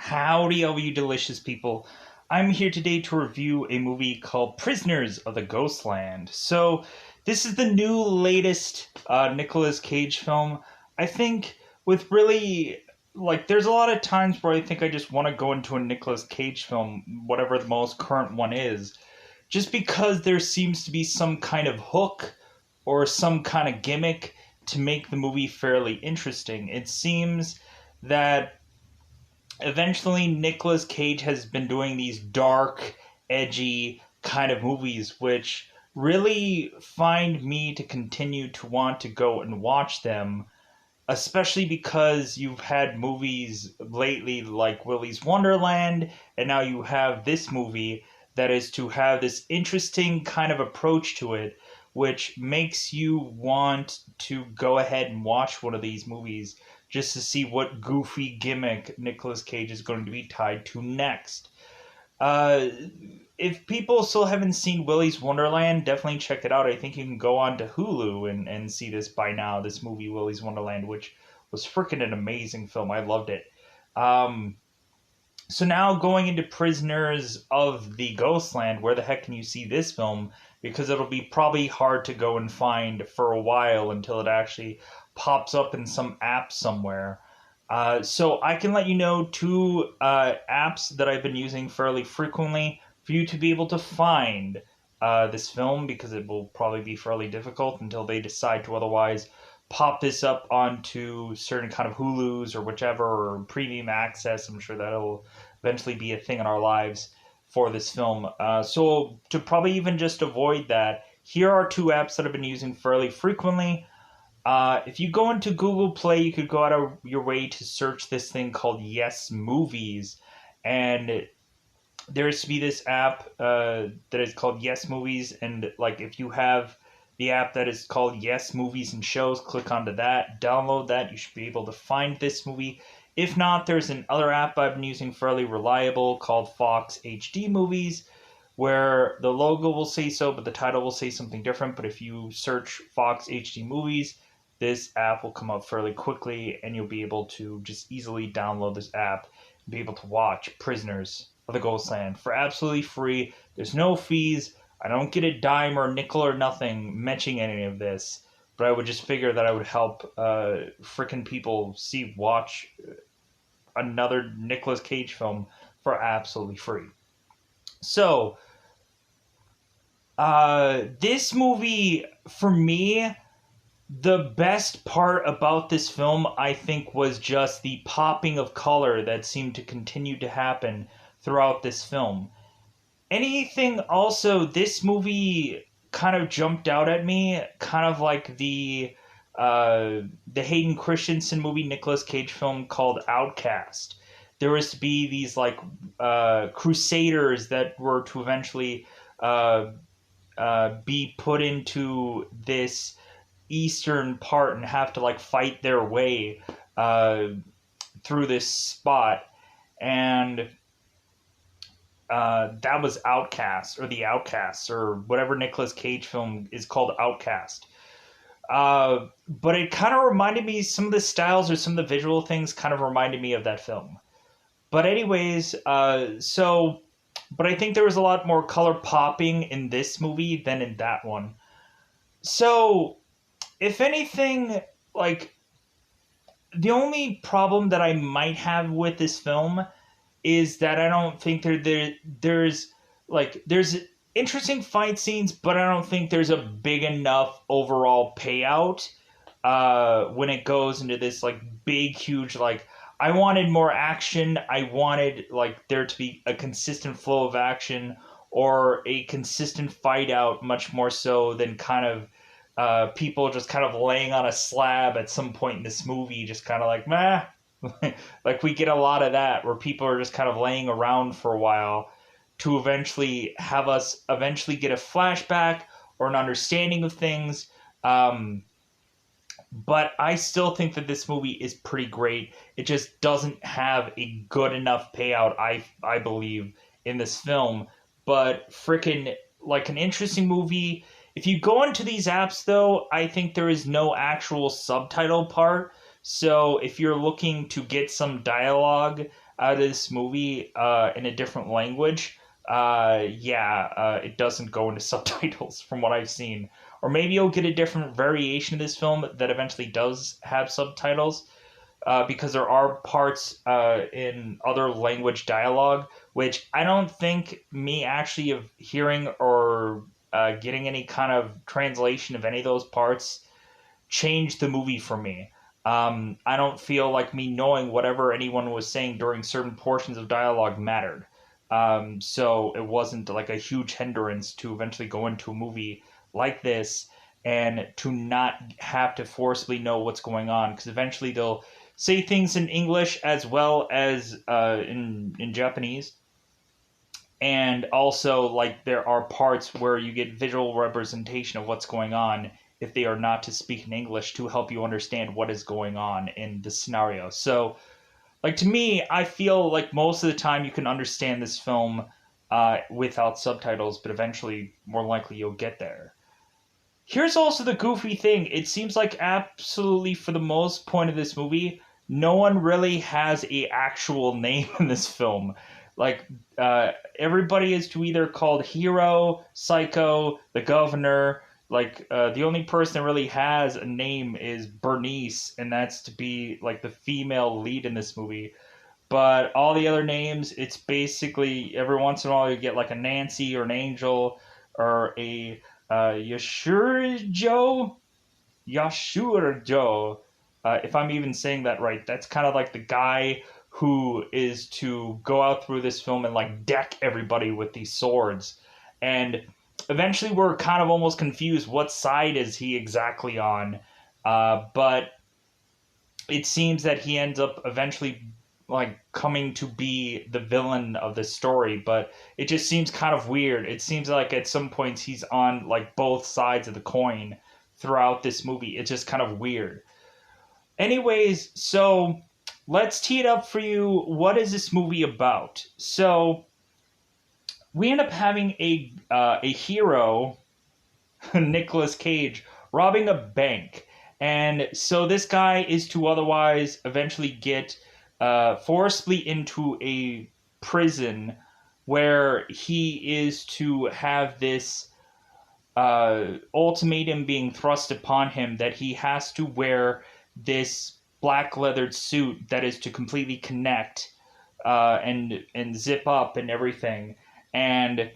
Howdy, all you delicious people. I'm here today to review a movie called Prisoners of the Ghostland. This is the new latest Nicolas Cage film. I think with really, there's a lot of times where I think I just want to go into a Nicolas Cage film, whatever the most current one is, just because there seems to be some kind of hook or some kind of gimmick to make the movie fairly interesting. It seems that eventually Nicolas Cage has been doing these dark, edgy kind of movies, which really find me to continue to want to go and watch them, especially because you've had movies lately like Willy's Wonderland, and now you have this movie that is to have this interesting kind of approach to it, which makes you want to go ahead and watch one of these movies just to see what goofy gimmick Nicolas Cage is going to be tied to next. Uh, if people still haven't seen Willy's Wonderland, definitely check it out. I think you can go on to Hulu and see this by now, this movie, Willy's Wonderland, which was freaking an amazing film. I loved it. Um, so now going into Prisoners of the Ghostland, where the heck can you see this film? Because it'll be probably hard to go and find for a while until it actually pops up in some app somewhere. So I can let you know two apps that I've been using fairly frequently for you to be able to find this film, because it will probably be fairly difficult until they decide to otherwise pop this up onto certain kind of Hulus or whichever, or premium access. I'm sure that'll eventually be a thing in our lives for this film. So to probably even just avoid that, here are two apps that I've been using fairly frequently. If you go into Google Play, you could go out of your way to search this thing called Yes Movies. And there is to be this app that is called Yes Movies. And if you have the app that is called Yes Movies and Shows, click onto that, download that. You should be able to find this movie. If not, there's another app I've been using fairly reliable called Fox HD Movies, where the logo will say so, but the title will say something different. But if you search Fox HD Movies, this app will come up fairly quickly, and you'll be able to just easily download this app and be able to watch Prisoners of the Ghostland for absolutely free. There's no fees. I don't get a dime or a nickel or nothing mentioning any of this, but I would just figure that I would help frickin' people watch another Nicolas Cage film for absolutely free. So, this movie, for me, the best part about this film, I think, was just the popping of color that seemed to continue to happen throughout this film. Anything also, this movie kind of jumped out at me, kind of like the Hayden Christensen movie Nicolas Cage film called Outcast. There was to be these crusaders that were to eventually be put into this eastern part and have to fight their way through this spot, and that was Outcast, or The Outcasts, or whatever Nicolas Cage film is called, Outcast. But it kind of reminded me, some of the styles or some of the visual things kind of reminded me of that film. But anyways, but I think there was a lot more color popping in this movie than in that one. So, if anything, the only problem that I might have with this film is that I don't think there's interesting fight scenes, but I don't think there's a big enough overall payout when it goes into this big, huge, I wanted more action. I wanted there to be a consistent flow of action or a consistent fight out, much more so than kind of people just kind of laying on a slab at some point in this movie, just kind of meh. We get a lot of that, where people are just kind of laying around for a while to eventually have us get a flashback or an understanding of things. But I still think that this movie is pretty great. It just doesn't have a good enough payout, I believe, in this film. But freaking, an interesting movie. If you go into these apps, though, I think there is no actual subtitle part. So if you're looking to get some dialogue, out of this movie in a different language, it doesn't go into subtitles from what I've seen. Or maybe you'll get a different variation of this film that eventually does have subtitles, because there are parts in other language dialogue, which I don't think me actually of hearing or getting any kind of translation of any of those parts changed the movie for me. I don't feel like me knowing whatever anyone was saying during certain portions of dialogue mattered. So it wasn't like a huge hindrance to eventually go into a movie like this and to not have to forcibly know what's going on, because eventually they'll say things in English as well as in Japanese. And also, like, there are parts where you get visual representation of what's going on if they are not to speak in English to help you understand what is going on in the scenario. So, like, to me, I feel like most of the time you can understand this film without subtitles, but eventually, more likely, you'll get there. Here's also the goofy thing. It seems like absolutely for the most point of this movie, no one really has a actual name in this film. Like, everybody is to either called Hero, Psycho, the Governor. Like, the only person that really has a name is Bernice, and that's to be like the female lead in this movie. But all the other names, it's basically every once in a while you get like a Nancy or an Angel or a Yashur Joe. Yashur Joe. If I'm even saying that right, that's kind of like the guy who is to go out through this film and like deck everybody with these swords. And eventually we're kind of almost confused what side is he exactly on. But it seems that he ends up eventually like coming to be the villain of the story, but it just seems kind of weird. It seems like at some points he's on like both sides of the coin throughout this movie. It's just kind of weird. Anyways, so let's tee it up for you. What is this movie about? So we end up having a hero, Nicolas Cage, robbing a bank. And so this guy is to otherwise eventually get forcibly into a prison where he is to have this ultimatum being thrust upon him that he has to wear this black leathered suit that is to completely connect and zip up and everything. And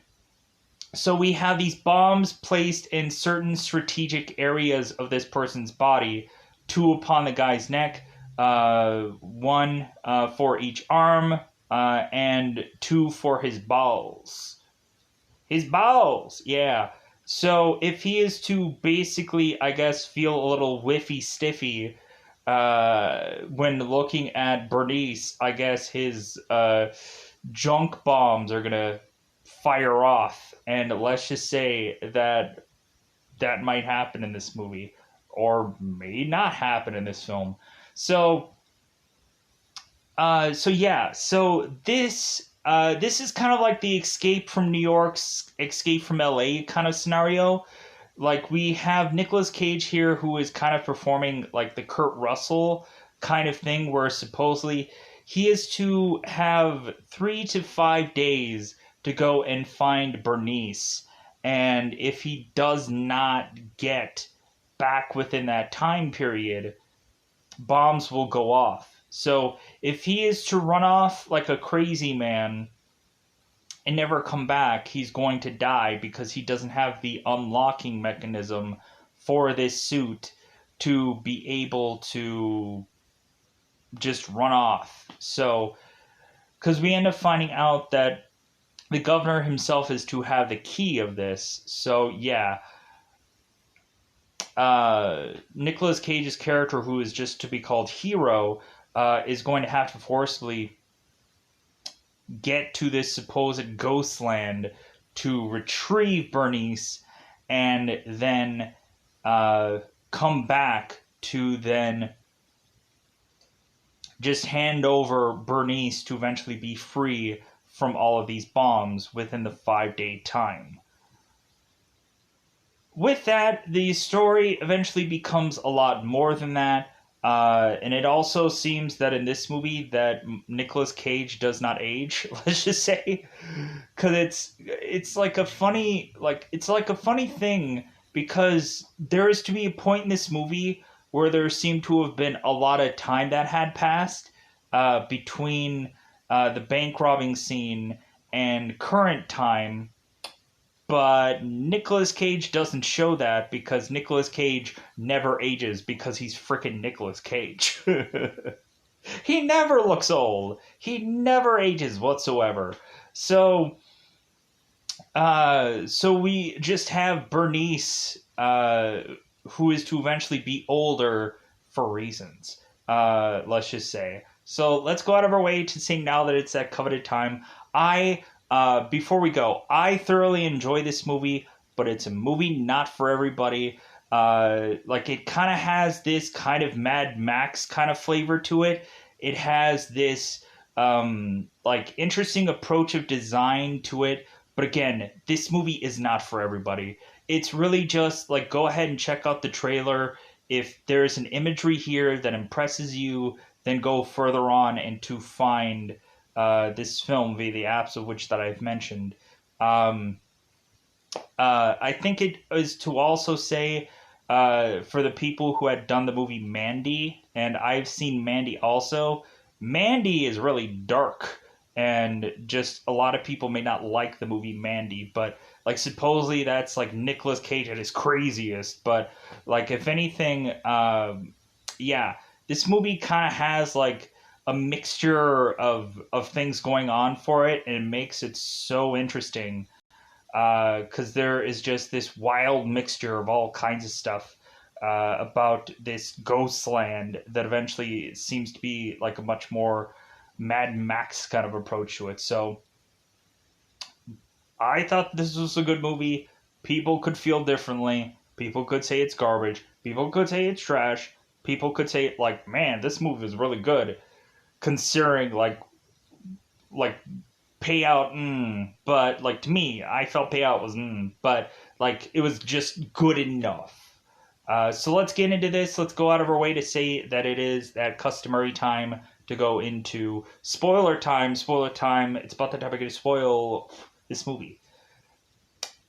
so we have these bombs placed in certain strategic areas of this person's body, two upon the guy's neck, one for each arm, and two for his balls. His balls, yeah. So if he is to basically, I guess, feel a little whiffy stiffy when looking at Bernice, I guess his junk bombs are gonna fire off, and let's just say that that might happen in this movie, or may not happen in this film. So, so this is kind of like the Escape from New York's Escape from LA kind of scenario. Like, we have Nicolas Cage here who is kind of performing like the Kurt Russell kind of thing, where supposedly he is to have 3 to 5 days to go and find Bernice. And if he does not get back within that time period, bombs will go off. So if he is to run off like a crazy man and never come back, he's going to die because he doesn't have the unlocking mechanism for this suit to be able to just run off. So, because we end up finding out that the governor himself is to have the key of this. So, yeah. Nicolas Cage's character, who is just to be called Hero, is going to have to forcibly get to this supposed Ghostland to retrieve Bernice and then come back to then just hand over Bernice to eventually be free from all of these bombs within the 5-day time. With that, the story eventually becomes a lot more than that. And it also seems that in this movie that Nicolas Cage does not age. Let's just say, because it's like a funny it's like a funny thing because there is to be a point in this movie where there seemed to have been a lot of time that had passed between the bank robbing scene and current time, but Nicolas Cage doesn't show that because Nicolas Cage never ages because he's freaking Nicolas Cage. He never looks old. He never ages whatsoever. So we just have Bernice, who is to eventually be older for reasons. Let's just say. So let's go out of our way to say now that it's that coveted time. Before we go, I thoroughly enjoy this movie, but it's a movie not for everybody. Like it kind of has this kind of Mad Max kind of flavor to it. It has this like interesting approach of design to it. But again, this movie is not for everybody. It's really just like go ahead and check out the trailer. If there's an imagery here that impresses you, then go further on and to find this film via the apps of which that I've mentioned. Um, I think it is to also say for the people who had done the movie Mandy, and I've seen Mandy also. Mandy is really dark, and just a lot of people may not like the movie Mandy, but like supposedly that's like Nicolas Cage at his craziest. But like if anything, yeah, this movie kind of has like a mixture of things going on for it, and it makes it so interesting because there is just this wild mixture of all kinds of stuff about this Ghostland that eventually seems to be like a much more Mad Max kind of approach to it. So I thought this was a good movie. People could feel differently. People could say it's garbage. People could say it's trash. People could say like, man, this movie is really good, considering like payout, but like to me, I felt payout was, but like it was just good enough. So let's get into this. Let's go out of our way to say that it is that customary time to go into spoiler time. Spoiler time. It's about the time I get to spoil this movie.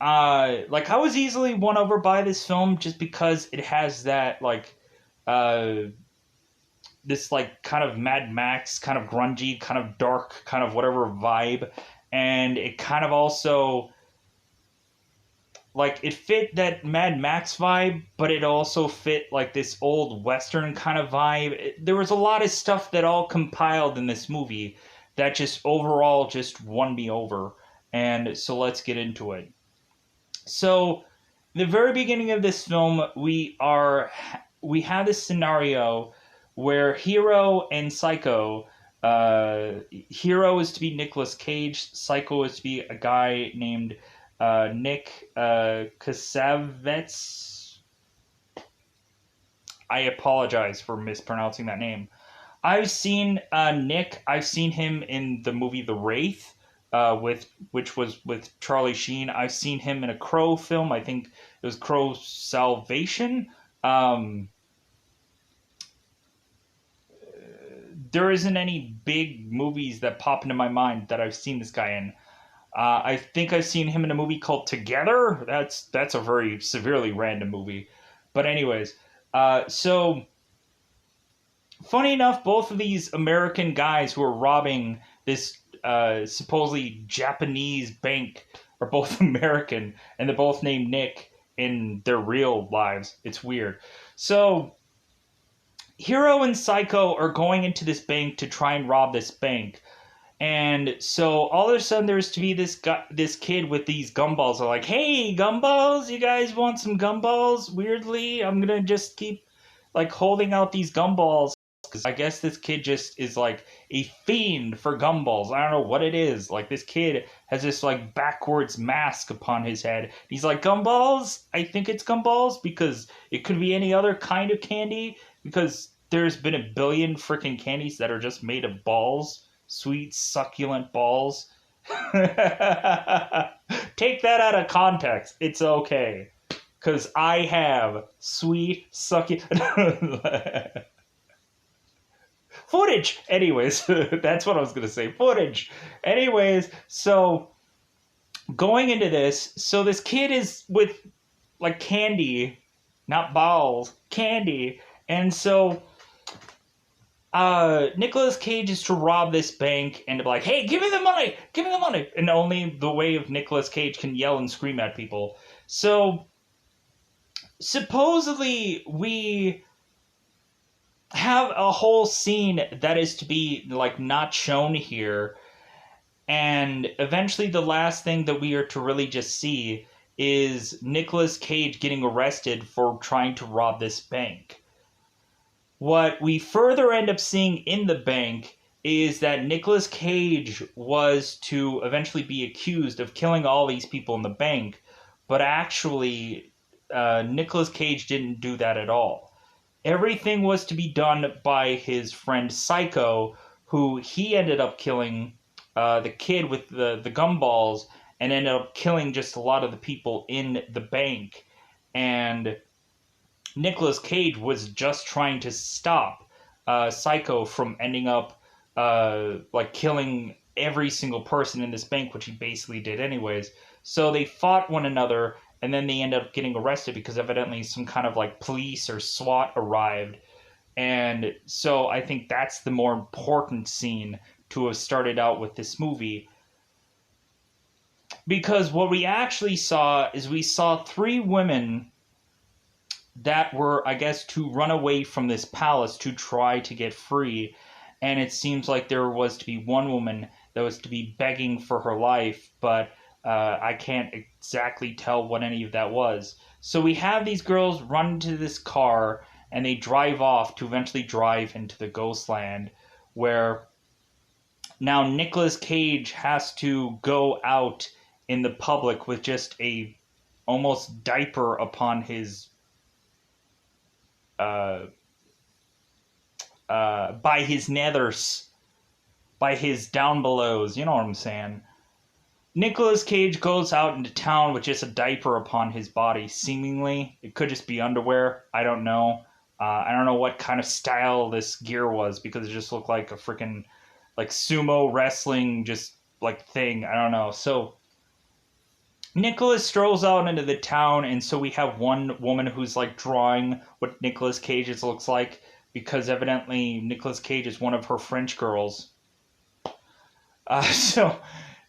Like I was easily won over by this film just because it has that like uh this like kind of Mad Max, kind of grungy, kind of dark, kind of whatever vibe, and it kind of also like it fit that Mad Max vibe, but it also fit like this old Western kind of vibe. There was a lot of stuff that all compiled in this movie that just overall just won me over. And so let's get into it. So, the very beginning of this film, we have this scenario where Hero and Psycho. Hero is to be Nicolas Cage. Psycho is to be a guy named Nick Cassavetes. I apologize for mispronouncing that name. I've seen Nick. I've seen him in the movie The Wraith, which was with Charlie Sheen. I've seen him in a Crow film. I think it was Crow Salvation. There isn't any big movies that pop into my mind that I've seen this guy in. I think I've seen him in a movie called Together. That's a very severely random movie, but anyways, so funny enough, both of these American guys who are robbing this supposedly Japanese bank are both American, and they're both named Nick in their real lives. It's weird. So Hero and Psycho are going into this bank to try and rob this bank. And so all of a sudden there's to be this kid with these gumballs. Are like, hey, gumballs, you guys want some gumballs? Weirdly, I'm gonna just keep like holding out these gumballs because I guess this kid just is like a fiend for gumballs. I don't know what it is. Like this kid has this like backwards mask upon his head. He's like, gumballs? I think it's gumballs because it could be any other kind of candy because there's been a billion freaking candies that are just made of balls. Sweet, succulent balls. Take that out of context. It's okay. Because I have sweet, succulent... Footage! Anyways, that's what I was going to say. Footage! Anyways, so going into this, so this kid is with, like, candy, not balls, candy. And so Nicolas Cage is to rob this bank and to be like, hey, give me the money! Give me the money! And only the way of Nicolas Cage can yell and scream at people. So, supposedly, we have a whole scene that is to be, like, not shown here. And eventually the last thing that we are to really just see is Nicolas Cage getting arrested for trying to rob this bank. What we further end up seeing in the bank is that Nicolas Cage was to eventually be accused of killing all these people in the bank, but actually Nicolas Cage didn't do that at all. Everything was to be done by his friend Psycho, who he ended up killing the kid with the gumballs and ended up killing just a lot of the people in the bank. And Nicolas Cage was just trying to stop Psycho from ending up like killing every single person in this bank, which he basically did anyways. So they fought one another, and then they ended up getting arrested because evidently some kind of like police or SWAT arrived. And so I think that's the more important scene to have started out with this movie. Because what we actually saw is we saw three women that were, I guess, to run away from this palace to try to get free. And it seems like there was to be one woman that was to be begging for her life, but I can't exactly tell what any of that was. So we have these girls run into this car, and they drive off to eventually drive into the Ghostland, where now Nicolas Cage has to go out in the public with just a almost diaper upon his by his nethers, by his down belows, you know what I'm saying. Nicolas Cage goes out into town with just a diaper upon his body, seemingly. It could just be underwear, I don't know. I don't know what kind of style this gear was, because it just looked like a freaking, like, sumo wrestling, just, like, thing, I don't know. So Nicholas strolls out into the town, and so we have one woman who's like drawing what Nicolas Cage's looks like, because evidently Nicolas Cage is one of her French girls. So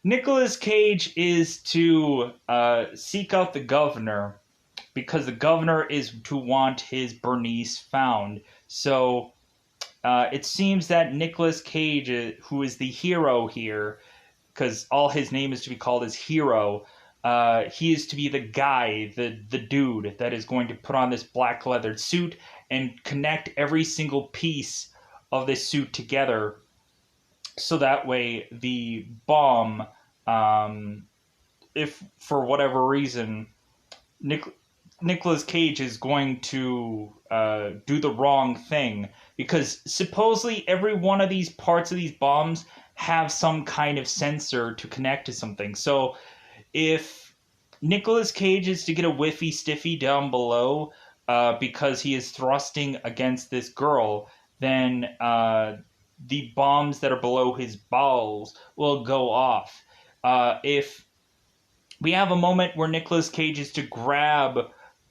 Nicolas Cage is to seek out the governor, because the governor is to want his Bernice found. So it seems that Nicolas Cage, who is the hero here, because all his name is to be called as Hero, he is to be the guy, the dude that is going to put on this black leathered suit and connect every single piece of this suit together, so that way the bomb, if for whatever reason Nicolas Cage is going to do the wrong thing, because supposedly every one of these parts of these bombs have some kind of sensor to connect to something. So if Nicolas Cage is to get a whiffy stiffy down below because he is thrusting against this girl, then the bombs that are below his balls will go off. If we have a moment where Nicolas Cage is to grab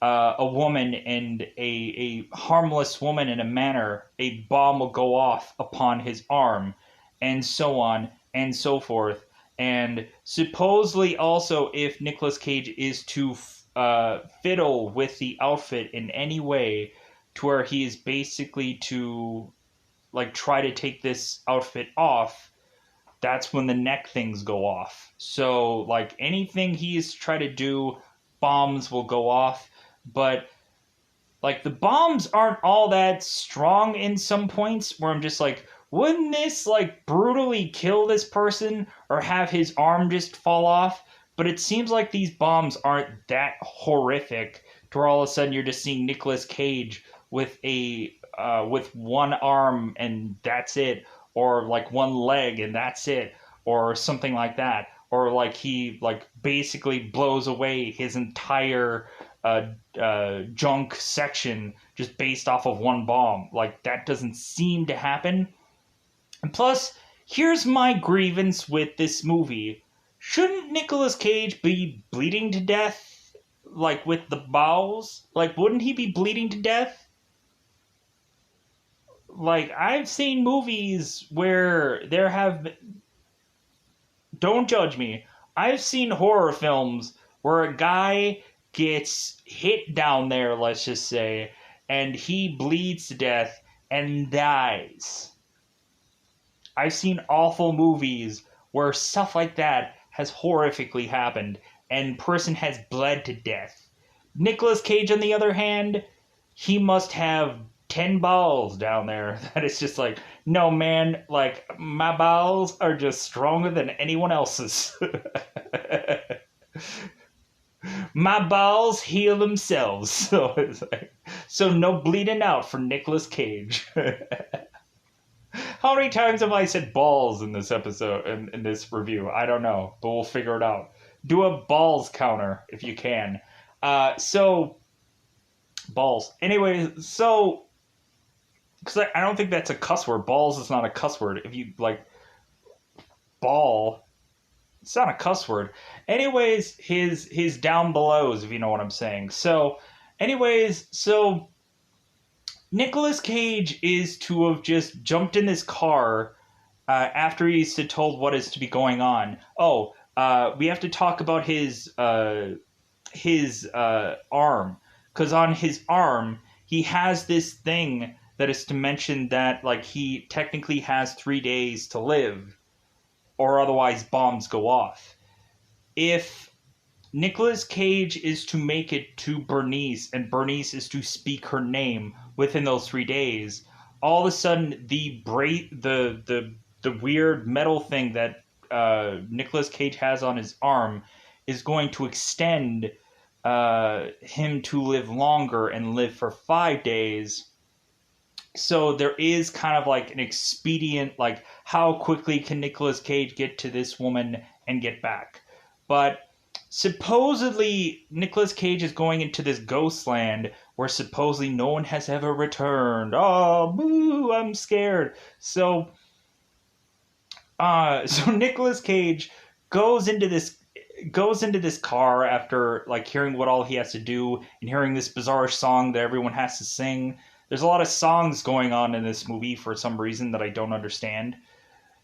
a woman, and a harmless woman in a manner, a bomb will go off upon his arm, and so on and so forth. And supposedly also, if Nicolas Cage is to fiddle with the outfit in any way, to where he is basically to like try to take this outfit off, that's when the neck things go off. So like anything he is try to do, bombs will go off. But like the bombs aren't all that strong in some points, where I'm just like, wouldn't this like brutally kill this person or have his arm just fall off? But it seems like these bombs aren't that horrific to where all of a sudden you're just seeing Nicolas Cage with a with one arm and that's it, or like one leg and that's it, or something like that, or like he like basically blows away his entire junk section just based off of one bomb. Like that doesn't seem to happen. And plus, here's my grievance with this movie. Shouldn't Nicolas Cage be bleeding to death? Like, with the bowels? Like, wouldn't he be bleeding to death? Like, I've seen movies where there have been... Don't judge me. I've seen horror films where a guy gets hit down there, let's just say, and he bleeds to death and dies. I've seen awful movies where stuff like that has horrifically happened and person has bled to death. Nicolas Cage, on the other hand, he must have 10 balls down there. That is just like, no, man, like, my balls are just stronger than anyone else's. My balls heal themselves. So it's like, so no bleeding out for Nicolas Cage. How many times have I said balls in this episode, in this review? I don't know, but we'll figure it out. Do a balls counter if you can. So, balls. Anyway, so, because I don't think that's a cuss word. Balls is not a cuss word. If you, like, ball, it's not a cuss word. Anyways, his down belows, if you know what I'm saying. So, anyways, so... Nicolas Cage is to have just jumped in this car after he's told what is to be going on. Oh, we have to talk about his arm, because on his arm he has this thing that is to mention that like he technically has 3 days to live, or otherwise bombs go off. If Nicolas Cage is to make it to Bernice, and Bernice is to speak her name within those 3 days, all of a sudden the weird metal thing that Nicolas Cage has on his arm is going to extend him to live longer and live for 5 days. So there is kind of like an expedient, like how quickly can Nicolas Cage get to this woman and get back? But supposedly, Nicolas Cage is going into this Ghostland where supposedly no one has ever returned. Oh, boo! I'm scared. So Nicolas Cage goes into this car after like hearing what all he has to do and hearing this bizarre song that everyone has to sing. There's a lot of songs going on in this movie for some reason that I don't understand.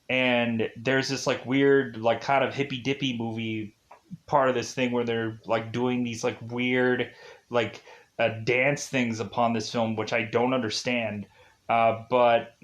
And there's this like weird, like kind of hippy dippy movie part of this thing where they're like doing these like weird like dance things upon this film, which I don't understand. But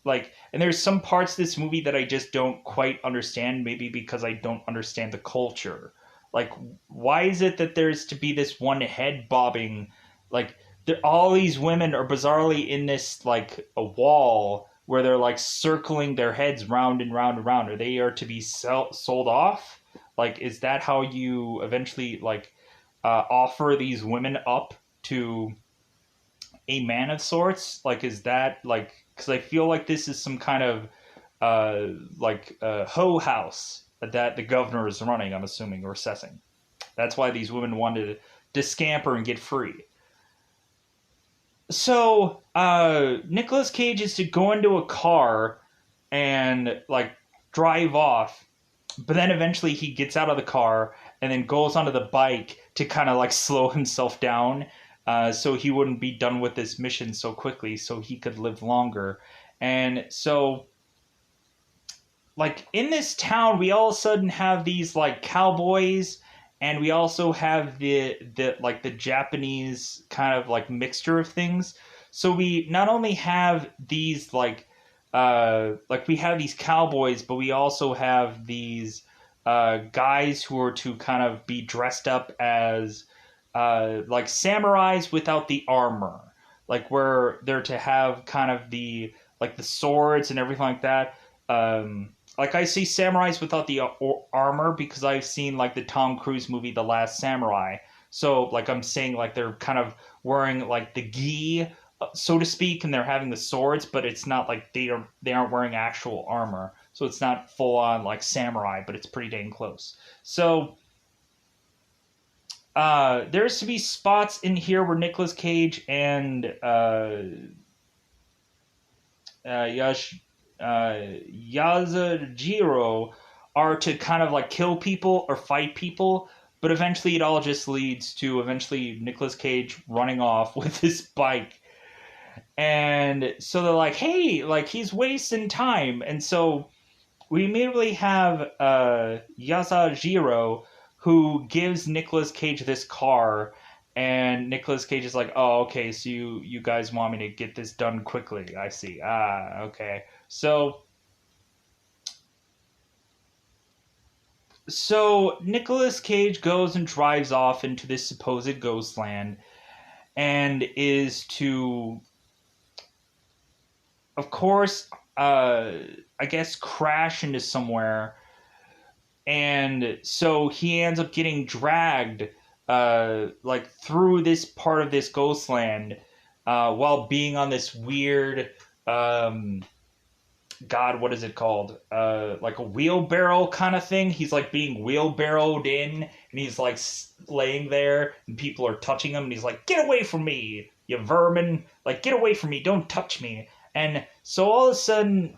like, and there's some parts of this movie that I just don't quite understand, maybe because I don't understand the culture. Like, why is it that there's to be this one head bobbing? Like, all these women are bizarrely in this like a wall where they're like circling their heads round and round and round. Are they to be sold off? Like, is that how you eventually like offer these women up to a man of sorts? Like, is that like, because I feel like this is some kind of hoe house that the governor is running, I'm assuming, or assessing. That's why these women wanted to scamper and get free. So Nicolas Cage is to go into a car and like drive off, but then eventually he gets out of the car and then goes onto the bike to kind of like slow himself down, so he wouldn't be done with this mission so quickly, so he could live longer. And so, like, in this town, we all of a sudden have these like cowboys, and we also have the like the Japanese kind of like mixture of things. So we not only have these like we have these cowboys, but we also have these guys who are to kind of be dressed up as like samurais without the armor, like where they're to have kind of the like the swords and everything like that. Like, I see samurais without the armor because I've seen like the Tom Cruise movie The Last Samurai. So like I'm saying, like they're kind of wearing like the gi, so to speak, and they're having the swords, but it's not like they aren't wearing actual armor. So it's not full on like samurai, but it's pretty dang close. So there's to be spots in here where Nicolas Cage and Yasujiro are to kind of like kill people or fight people, but eventually it all just leads to eventually Nicolas Cage running off with his bike. And so they're like, hey, like he's wasting time. And so we immediately have Yasujiro who gives Nicolas Cage this car, and Nicolas Cage is like, "Oh, okay, so you guys want me to get this done quickly? I see. Ah, okay." So Nicolas Cage goes and drives off into this supposed ghost land, and is to, of course, I guess crash into somewhere, and so he ends up getting dragged like through this part of this ghost land while being on this weird um, god, what is it called, like a wheelbarrow kind of thing. He's like being wheelbarrowed in, and he's like laying there, and people are touching him, and he's like, get away from me, you vermin, like get away from me, don't touch me. And so all of a sudden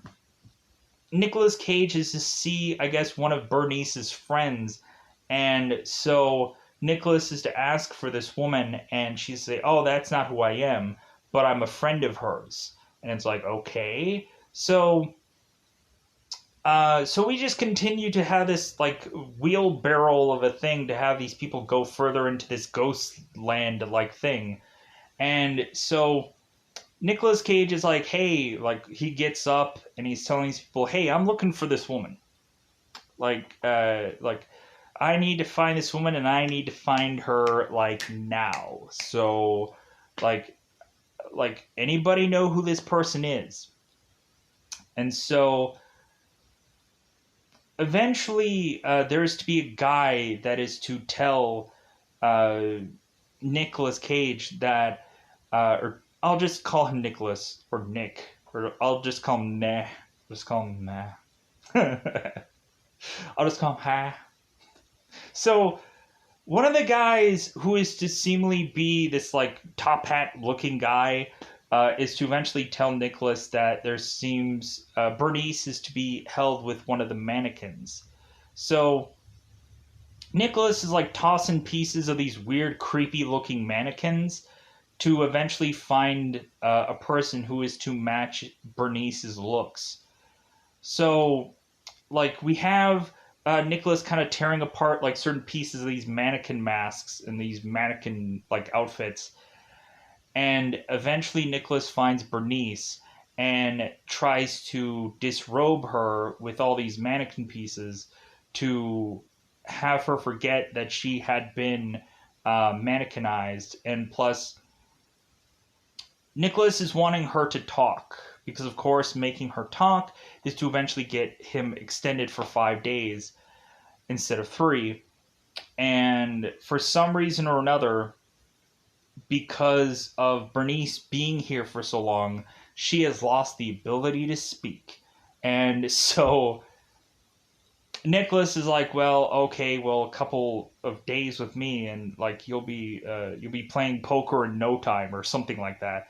Nicolas Cage is to see, I guess, one of Bernice's friends, and so Nicholas is to ask for this woman, and she say, "Oh, that's not who I am, but I'm a friend of hers." And it's like, okay, so we just continue to have this like wheelbarrow of a thing to have these people go further into this ghost land like thing, and so Nicolas Cage is like, hey, like he gets up and he's telling these people, hey, I'm looking for this woman. Like I need to find this woman and I need to find her like now. So, like, anybody know who this person is? And so eventually, there's to be a guy that is to tell uh, Nicolas Cage that, or I'll just call him Nicholas or Nick, or I'll just call him Nah. Just call him Nah. I'll just call him Ha. So one of the guys who is to seemingly be this like top hat looking guy is to eventually tell Nicholas that there seems Bernice is to be held with one of the mannequins. So Nicholas is like tossing pieces of these weird, creepy looking mannequins to eventually find a person who is to match Bernice's looks. So, like, we have Nicholas kind of tearing apart like certain pieces of these mannequin masks and these mannequin like outfits, and eventually Nicholas finds Bernice and tries to disrobe her with all these mannequin pieces to have her forget that she had been mannequinized, and plus Nicholas is wanting her to talk because, of course, making her talk is to eventually get him extended for 5 days instead of 3. And for some reason or another, because of Bernice being here for so long, she has lost the ability to speak. And so Nicholas is like, well, okay, well, a couple of days with me, and like you'll be playing poker in no time, or something like that.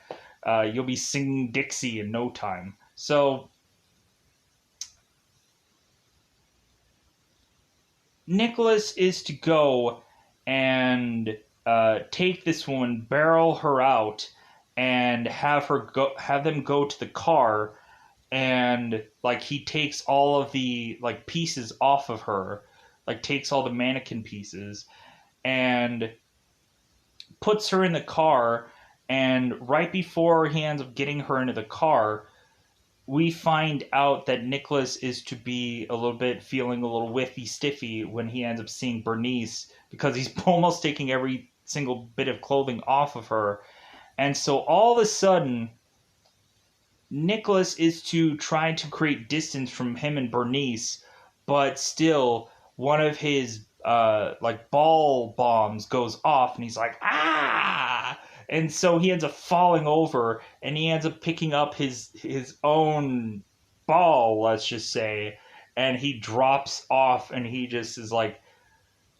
You'll be singing Dixie in no time. So Nicholas is to go and take this woman, barrel her out, and have them go to the car, and like he takes all of the like pieces off of her, like takes all the mannequin pieces and puts her in the car, and right before he ends up getting her into the car, we find out that Nicholas is to be a little bit feeling a little whiffy stiffy when he ends up seeing Bernice, because he's almost taking every single bit of clothing off of her. And so all of a sudden Nicholas is to try to create distance from him and Bernice, but still one of his like ball bombs goes off, and he's like, ah! And so he ends up falling over, and he ends up picking up his own ball, let's just say, and he drops off, and he just is like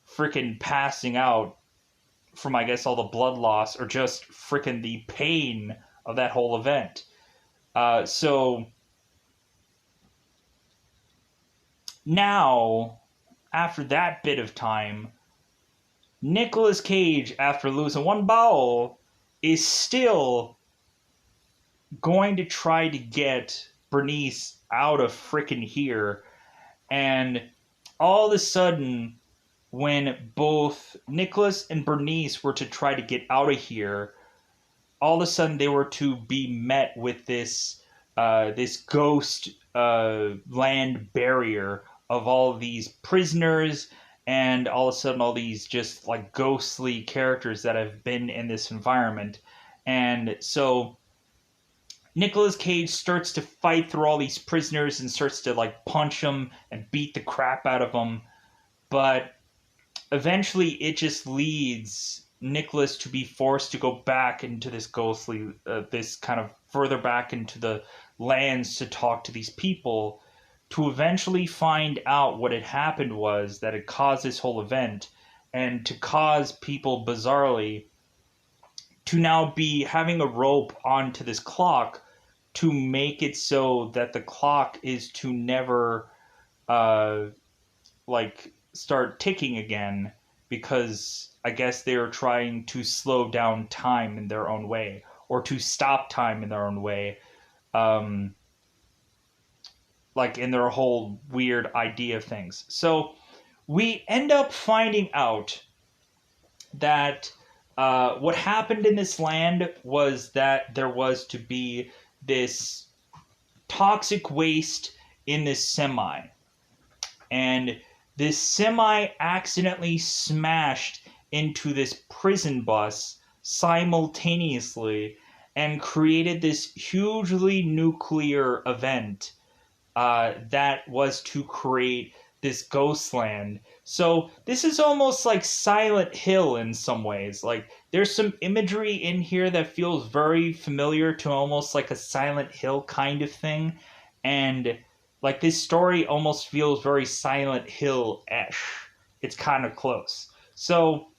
freaking passing out from, I guess, all the blood loss or just freaking the pain of that whole event. So Now, after that bit of time, Nicolas Cage, after losing one bowel, is still going to try to get Bernice out of frickin' here. And all of a sudden, when both Nicholas and Bernice were to try to get out of here, all of a sudden they were to be met with this ghost land barrier of all of these prisoners, and all of a sudden all these just like ghostly characters that have been in this environment. And so Nicolas Cage starts to fight through all these prisoners and starts to like punch them and beat the crap out of them. But eventually it just leads Nicholas to be forced to go back into this ghostly, this kind of further back into the lands to talk to these people, to eventually find out what had happened was that it caused this whole event, and to cause people bizarrely to now be having a rope onto this clock to make it so that the clock is to never uh, like start ticking again, because I guess they are trying to slow down time in their own way, or to stop time in their own way, um, like in their whole weird idea of things. So we end up finding out that what happened in this land was that there was to be this toxic waste in this semi, and this semi accidentally smashed into this prison bus simultaneously and created this hugely nuclear event that was to create this Ghostland. So this is almost like Silent Hill in some ways. Like there's some imagery in here that feels very familiar to almost like a Silent Hill kind of thing. And like this story almost feels very Silent Hill-esque. It's kind of close. So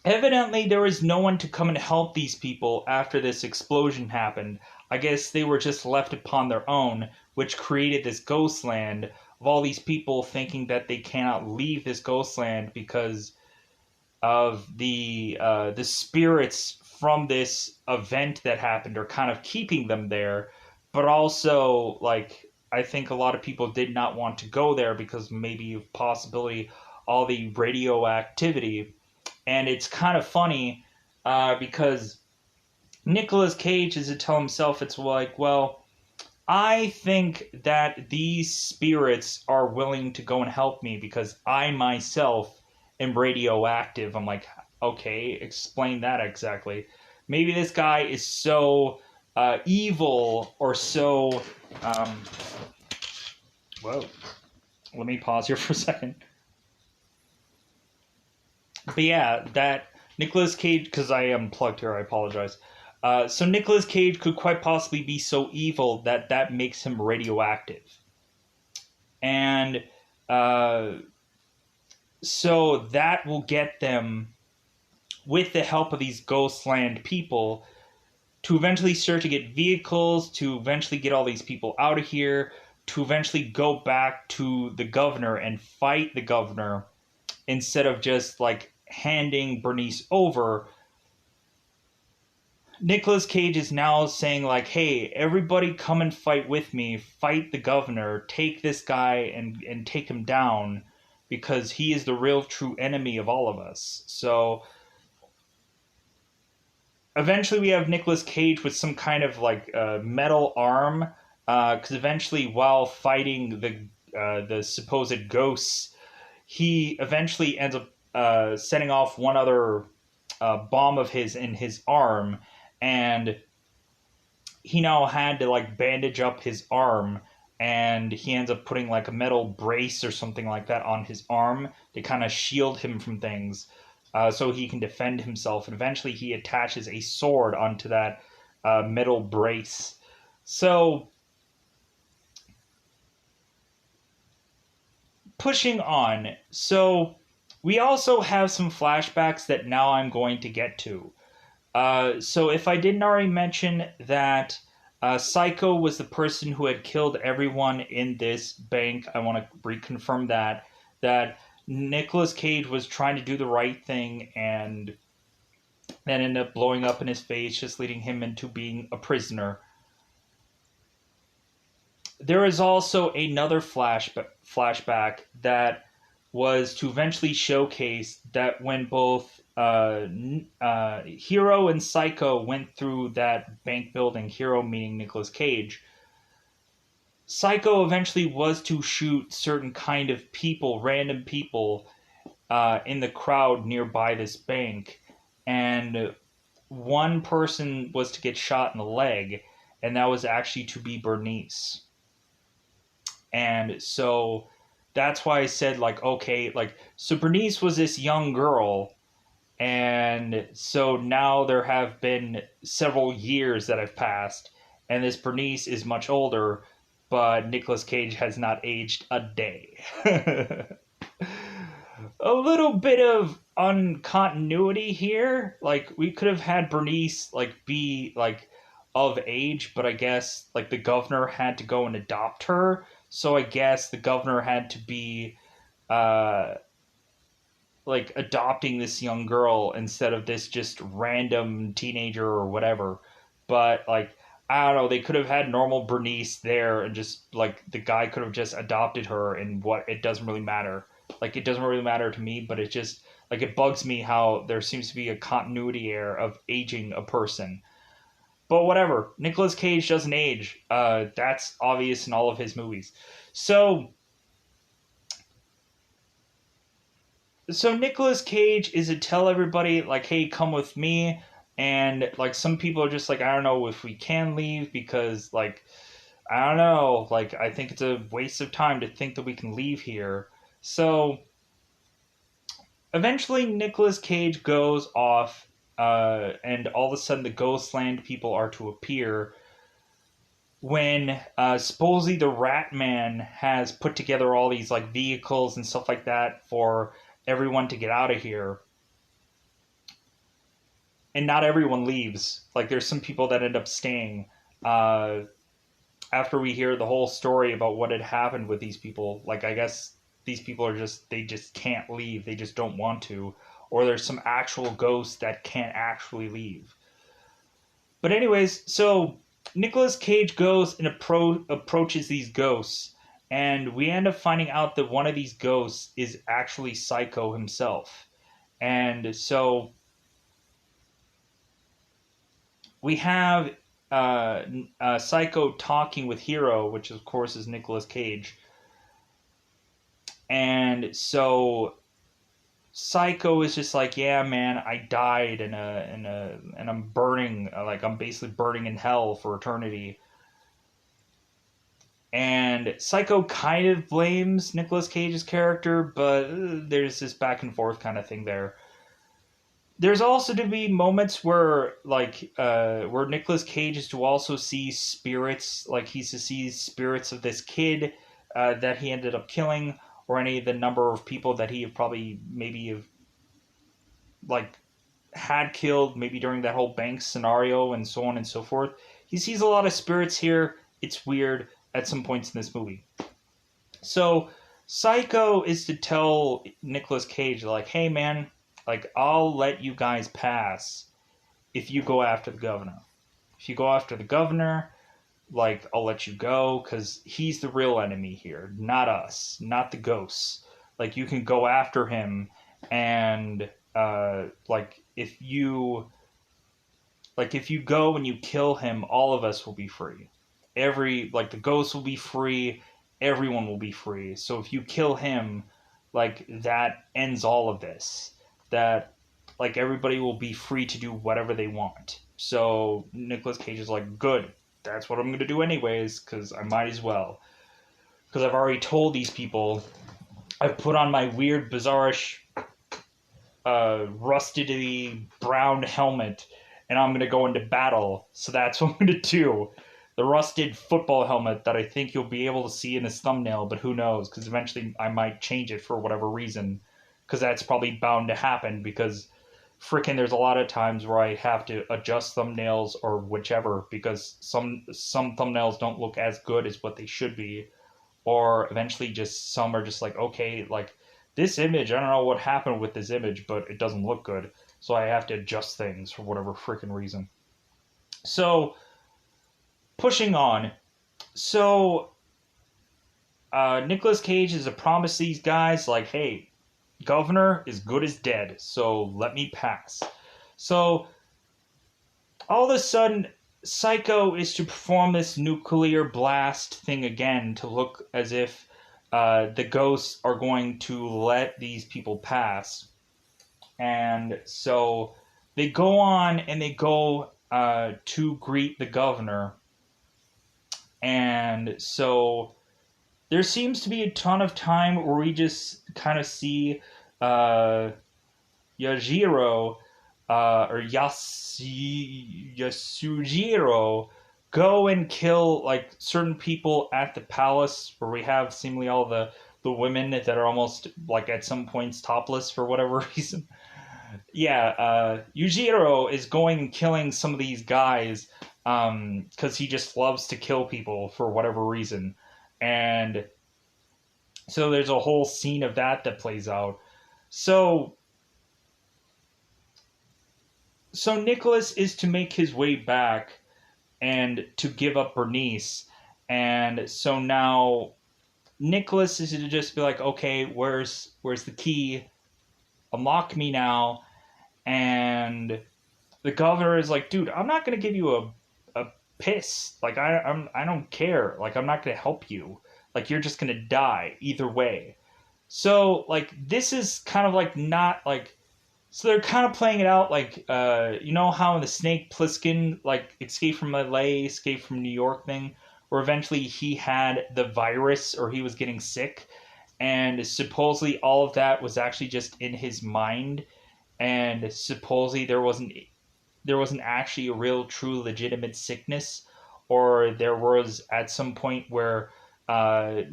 evidently there was no one to come and help these people after this explosion happened. I guess they were just left upon their own, which created this ghost land of all these people thinking that they cannot leave this ghost land because of the spirits from this event that happened are kind of keeping them there. But also, like, I think a lot of people did not want to go there because maybe of possibility all the radioactivity. And it's kind of funny because Nicolas Cage is to tell himself, it's like, well, I think that these spirits are willing to go and help me because I myself am radioactive. I'm like, okay, explain that exactly. Maybe this guy is so evil or so. Whoa. Let me pause here for a second. But yeah, that Nicolas Cage, because I am plugged here, I apologize. So Nicolas Cage could quite possibly be so evil that that makes him radioactive. And so that will get them, with the help of these Ghostland people, to eventually start to get vehicles, to eventually get all these people out of here, to eventually go back to the governor and fight the governor instead of just like handing Bernice over. Nicolas Cage is now saying like, hey, everybody come and fight with me, fight the governor, take this guy and take him down because he is the real true enemy of all of us. So eventually we have Nicolas Cage with some kind of like metal arm, because eventually while fighting the supposed ghosts, he eventually ends up setting off one other bomb of his in his arm, and he now had to like bandage up his arm, and he ends up putting like a metal brace or something like that on his arm to kind of shield him from things, so he can defend himself. And eventually he attaches a sword onto that metal brace. So pushing on. So we also have some flashbacks that now I'm going to get to. So if I didn't already mention that Psycho was the person who had killed everyone in this bank. I want to reconfirm that Nicolas Cage was trying to do the right thing, and that ended up blowing up in his face, just leading him into being a prisoner. There is also another flashback that was to eventually showcase that when both Hero and Psycho went through that bank building, Hero meaning Nicolas Cage, Psycho eventually was to shoot certain kind of people, random people, in the crowd nearby this bank, and one person was to get shot in the leg, and that was actually to be Bernice. And so that's why I said, like, okay, like, so Bernice was this young girl, and so now there have been several years that have passed, and this Bernice is much older, but Nicolas Cage has not aged a day. A little bit of uncontinuity here. Like, we could have had Bernice, like, be, like, of age, but I guess, like, the governor had to go and adopt her, so I guess the governor had to be, uh, like, adopting this young girl instead of this just random teenager or whatever. But, like, I don't know, they could have had normal Bernice there and just, like, the guy could have just adopted her, and what, it doesn't really matter. Like, it doesn't really matter to me, but it just, like, it bugs me how there seems to be a continuity error of aging a person. But whatever, Nicolas Cage doesn't age. That's obvious in all of his movies. So Nicolas Cage is to tell everybody, like, hey, come with me. And, like, some people are just like, I don't know if we can leave because, like, I don't know. Like, I think it's a waste of time to think that we can leave here. So eventually Nicolas Cage goes off, and all of a sudden the Ghostland people are to appear when supposedly the Rat Man has put together all these, like, vehicles and stuff like that for everyone to get out of here. And not everyone leaves. Like, there's some people that end up staying after we hear the whole story about what had happened with these people. Like, I guess these people are just, they just can't leave. They just don't want to. Or there's some actual ghosts that can't actually leave. But anyways, so Nicolas Cage goes and approaches these ghosts, and we end up finding out that one of these ghosts is actually Psycho himself. And so we have Psycho talking with Hero, which of course is Nicolas Cage. And so Psycho is just like, yeah, man, I died and I'm burning, like, I'm basically burning in hell for eternity. And Psycho kind of blames Nicolas Cage's character, but there's this back and forth kind of thing there. There's also to be moments where, like, where Nicolas Cage is to also see spirits, like he's to see spirits of this kid that he ended up killing, or any of the number of people that he probably maybe have, like, had killed, maybe during that whole bank scenario and so on and so forth. He sees a lot of spirits here. It's weird at some points in this movie. So Psycho is to tell Nicolas Cage, like, hey, man, like, I'll let you guys pass if you go after the governor. If you go after the governor, like, I'll let you go, because he's the real enemy here, not us, not the ghosts. Like, you can go after him, and like, if you go and you kill him, all of us will be free. Like, the ghosts will be free, everyone will be free. So if you kill him, like, that ends all of this. That, like, everybody will be free to do whatever they want. So Nicolas Cage is like, good, that's what I'm going to do anyways, because I might as well. Because I've already told these people, I've put on my weird, bizarrish, rusted brown helmet, and I'm going to go into battle. So that's what I'm going to do. The rusted football helmet that I think you'll be able to see in this thumbnail, but who knows, because eventually I might change it for whatever reason, because that's probably bound to happen, because freaking there's a lot of times where I have to adjust thumbnails or whichever because some thumbnails don't look as good as what they should be, or eventually just some are just like, okay, like this image, I don't know what happened with this image, but it doesn't look good, so I have to adjust things for whatever freaking reason. So pushing on. So Nicolas Cage is to promise these guys like, hey, governor is good as dead, so let me pass. So all of a sudden, Psycho is to perform this nuclear blast thing again to look as if the ghosts are going to let these people pass. And so they go on and they go to greet the governor. And so there seems to be a ton of time where we just kind of see uh, Yajiro or Yasujiro go and kill like certain people at the palace, where we have seemingly all the women that are almost like at some points topless for whatever reason. Yeah, Yujiro is going and killing some of these guys because he just loves to kill people for whatever reason. And so there's a whole scene of that plays out. So Nicholas is to make his way back and to give up Bernice. And so now Nicholas is to just be like, okay, where's the key? Unlock me now. And the governor is like, dude, I'm not gonna give you a piss. Like I don't care. Like I'm not gonna help you. Like you're just gonna die either way. So like this is kind of like not like, so they're kind of playing it out like you know how in the Snake Plissken like Escape from LA, Escape from New York thing, where eventually he had the virus or he was getting sick, and supposedly all of that was actually just in his mind, and supposedly there wasn't actually a real, true, legitimate sickness, or there was at some point where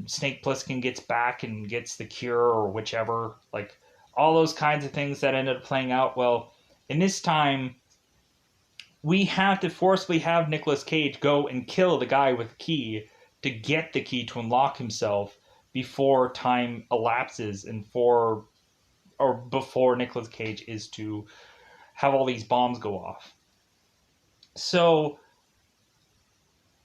Snake Plissken gets back and gets the cure or whichever, like all those kinds of things that ended up playing out. Well, in this time, we have to forcibly have Nicolas Cage go and kill the guy with the key to get the key to unlock himself before time elapses and before Nicolas Cage is to have all these bombs go off. So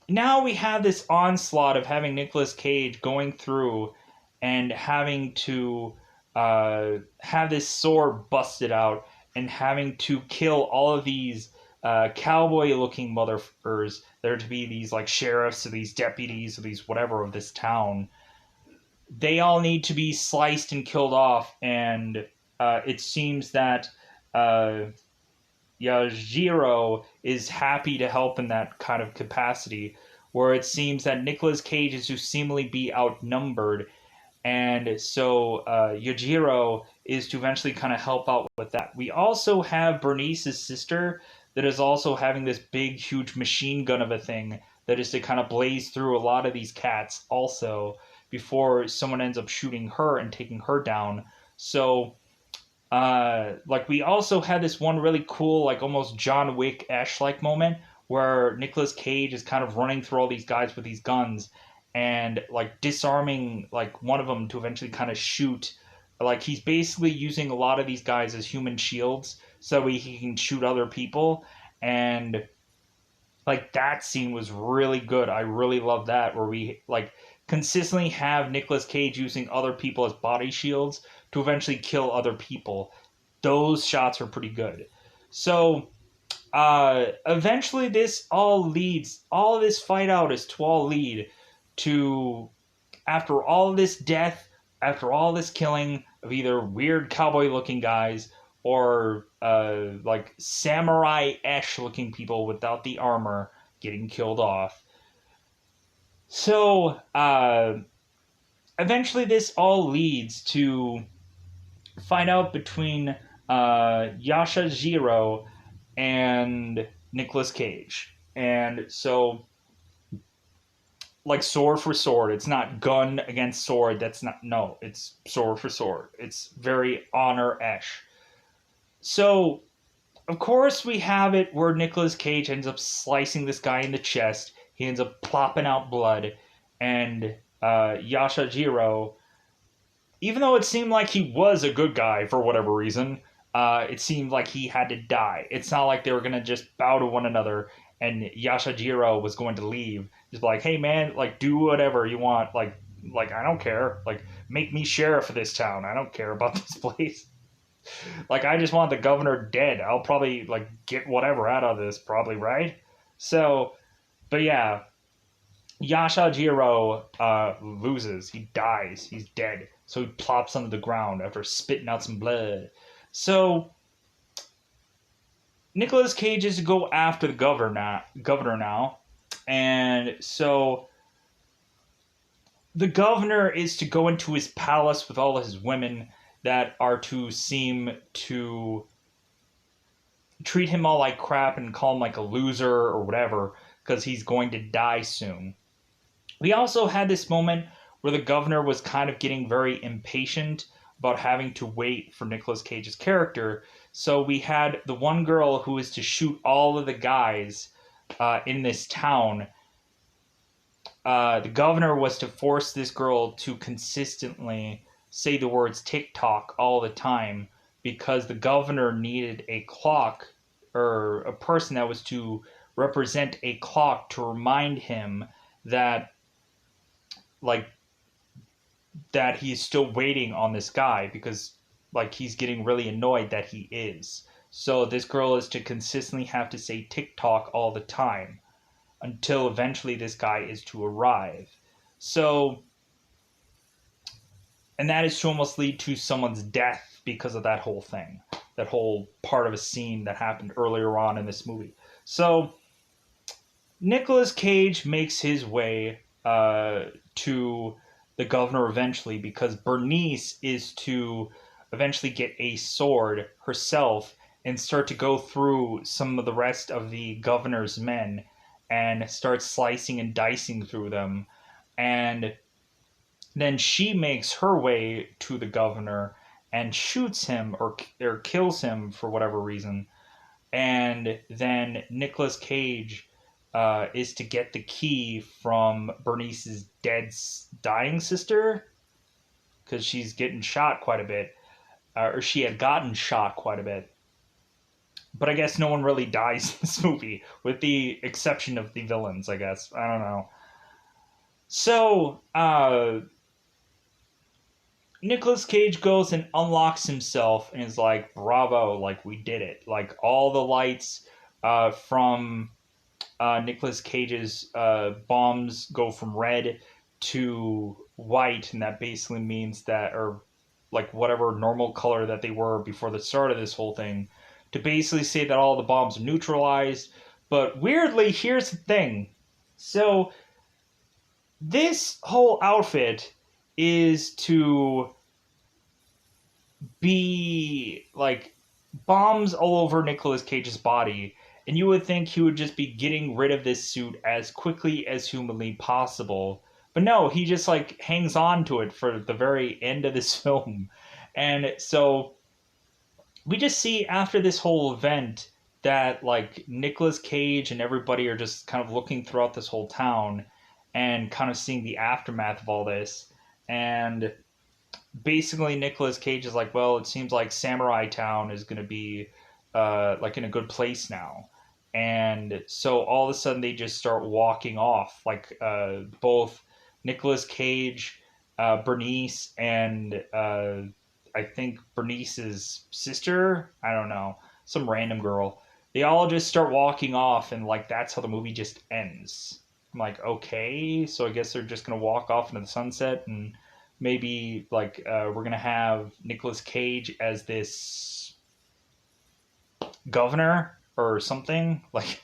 now we have this onslaught of having Nicolas Cage going through and having to have this sword busted out and having to kill all of these cowboy-looking motherfuckers that are to be these like sheriffs or these deputies or these whatever of this town. They all need to be sliced and killed off, and it seems that Yajiro is happy to help in that kind of capacity, where it seems that Nicolas Cage is to seemingly be outnumbered, and so Yajiro is to eventually kind of help out with that. We also have Bernice's sister that is also having this big, huge machine gun of a thing that is to kind of blaze through a lot of these cats also before someone ends up shooting her and taking her down. So like we also had this one really cool, like almost John Wick-esque like moment where Nicolas Cage is kind of running through all these guys with these guns and like disarming like one of them to eventually kind of shoot. Like he's basically using a lot of these guys as human shields so he can shoot other people. And like that scene was really good. I really love that, where we like consistently have Nicolas Cage using other people as body shields to eventually kill other people. Those shots are pretty good. So eventually all of this fight out is to all lead to, after all this death, after all this killing of either weird cowboy looking guys or like samurai-esque looking people without the armor getting killed off. So eventually this all leads to find out between Yashajiro and Nicolas Cage. And so like sword for sword. It's not gun against sword. No, it's sword for sword. It's very honor-esque. So of course, we have it where Nicolas Cage ends up slicing this guy in the chest. He ends up plopping out blood, and Yashajiro, even though it seemed like he was a good guy for whatever reason, it seemed like he had to die. It's not like they were gonna just bow to one another and Yashajiro was going to leave. Just like, hey man, like do whatever you want. Like I don't care. Like make me sheriff of this town. I don't care about this place. Like I just want the governor dead. I'll probably like get whatever out of this, probably, right? So, but yeah, Yashajiro loses. He dies. He's dead. So he plops onto the ground after spitting out some blood. So Nicolas Cage is to go after the governor now, and so the governor is to go into his palace with all his women that are to seem to treat him all like crap and call him like a loser or whatever because he's going to die soon. We also had this moment where the governor was kind of getting very impatient about having to wait for Nicolas Cage's character. So we had the one girl who was to shoot all of the guys in this town. The governor was to force this girl to consistently say the words TikTok all the time because the governor needed a clock or a person that was to represent a clock to remind him that like that he's still waiting on this guy because like he's getting really annoyed that he is. So this girl is to consistently have to say TikTok all the time until eventually this guy is to arrive. So, and that is to almost lead to someone's death because of that whole thing, that whole part of a scene that happened earlier on in this movie. So Nicolas Cage makes his way to the governor eventually because Bernice is to eventually get a sword herself and start to go through some of the rest of the governor's men and start slicing and dicing through them. And then she makes her way to the governor and shoots him or kills him for whatever reason. And then Nicolas Cage is to get the key from Bernice's dying sister because she's getting shot quite a bit, or she had gotten shot quite a bit. But I guess no one really dies in this movie, with the exception of the villains, I guess. I don't know. So, Nicolas Cage goes and unlocks himself and is like, bravo, like, we did it. Like, all the lights from Nicolas Cage's bombs go from red to white, and that basically means that, or like whatever normal color that they were before the start of this whole thing, to basically say that all the bombs are neutralized. But weirdly, here's the thing. So this whole outfit is to be like bombs all over Nicolas Cage's body, and you would think he would just be getting rid of this suit as quickly as humanly possible. But no, he just like hangs on to it for the very end of this film. And so we just see after this whole event that like Nicolas Cage and everybody are just kind of looking throughout this whole town and kind of seeing the aftermath of all this. And basically Nicolas Cage is like, well, it seems like Samurai Town is going to be like in a good place now. And so all of a sudden they just start walking off, like both Nicolas Cage, Bernice, and I think Bernice's sister, I don't know, some random girl. They all just start walking off, and like that's how the movie just ends. I'm like, okay, so I guess they're just gonna walk off into the sunset, and maybe like we're gonna have Nicolas Cage as this governor or something. Like,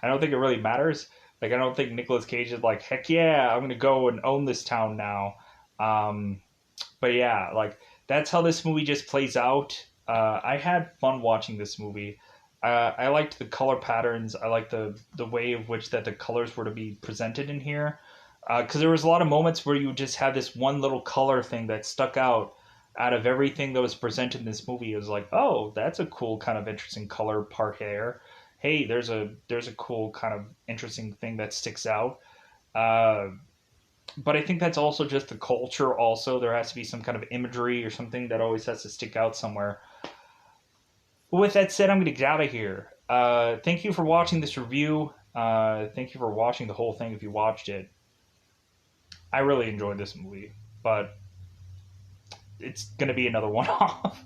I don't think it really matters. Like, I don't think Nicolas Cage is like, heck yeah, I'm gonna go and own this town now. But yeah, like that's how this movie just plays out. I had fun watching this movie. I liked the color patterns. I liked the way of which that the colors were to be presented in here. Because there was a lot of moments where you just had this one little color thing that stuck out. out of everything that was presented in this movie, it was like, oh, that's a cool kind of interesting color part there. Hey, there's a cool kind of interesting thing that sticks out. Uh, but I think that's also just the culture. Also, there has to be some kind of imagery or something that always has to stick out somewhere. But with that said, I'm going to get out of here. Thank you for watching this review. Thank you for watching the whole thing if you watched it. I really enjoyed this movie, but it's going to be another one off.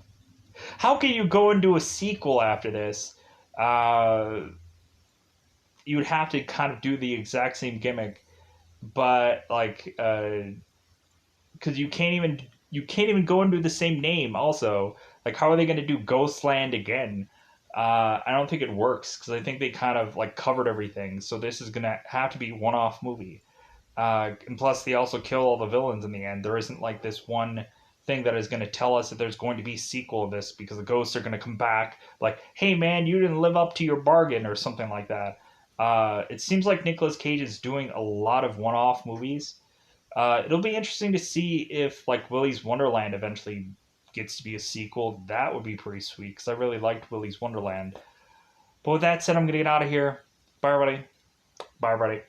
How can you go and do a sequel after this? Uh, you would have to kind of do the exact same gimmick, but like, because you can't even go and do the same name. Also, like, how are they going to do Ghostland again? I don't think it works because I think they kind of like covered everything. So this is gonna have to be one-off movie. And plus, they also kill all the villains in the end. There isn't like this one thing that is going to tell us that there's going to be a sequel of this because the ghosts are going to come back like, hey man, you didn't live up to your bargain or something like that. It seems like Nicolas Cage is doing a lot of one-off movies. It'll be interesting to see if like Willy's Wonderland eventually gets to be a sequel. That would be pretty sweet because I really liked Willy's Wonderland. But with that said, I'm going to get out of here. Bye, everybody. Bye, everybody.